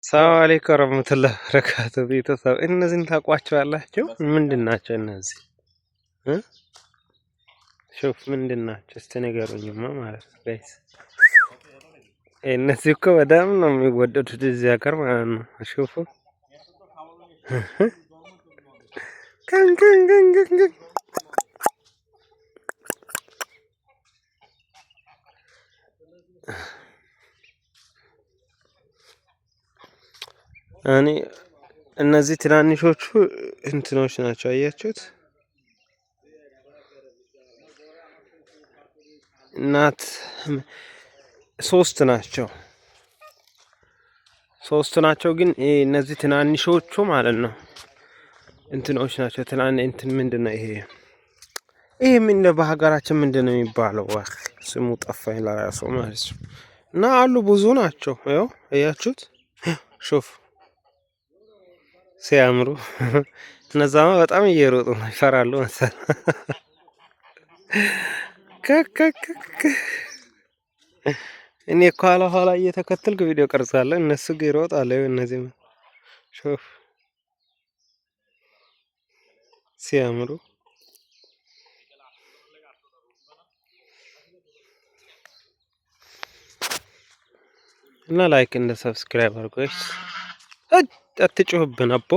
ሰላም አለይኩም ወረህመቱላሂ ወበረካቱህ። ቤተሰብ እነዚህን ታውቋቸዋላችሁ? ምንድን ናቸው እነዚህ? ሹፍ ምንድን ናቸው? እስቲ ንገሩኝማ ማለት ነው ጋይስ። እነዚህ እኮ በጣም ነው የሚወደዱት እዚህ ሀገር ማለት ነው። ሹፉ እኔ እነዚህ ትናንሾቹ እንትኖች ናቸው። አያችሁት? እናት ሶስት ናቸው። ግን እነዚህ ትናንሾቹ ማለት ነው እንትኖች ናቸው። እንትን ምንድን ነው ይሄ? ምን በሀገራችን ምንድን ነው የሚባለው? ስሙ ጠፋኝ ለራሱ ማለት ነው። እና አሉ ብዙ ናቸው። ያው አያችሁት? ሹፍ ሲያምሩ። እነዛማ በጣም እየሮጡ ነው፣ ይፈራሉ መሰል። እኔ ከኋላ ኋላ እየተከተልኩ ቪዲዮ ቀርጻለሁ፣ እነሱ ግን ይሮጣሉ። እነዚህ ሹፍ ሲያምሩ እና ላይክ እንደ ሰብስክራይብ አድርጎ አትጩህብን አቦ።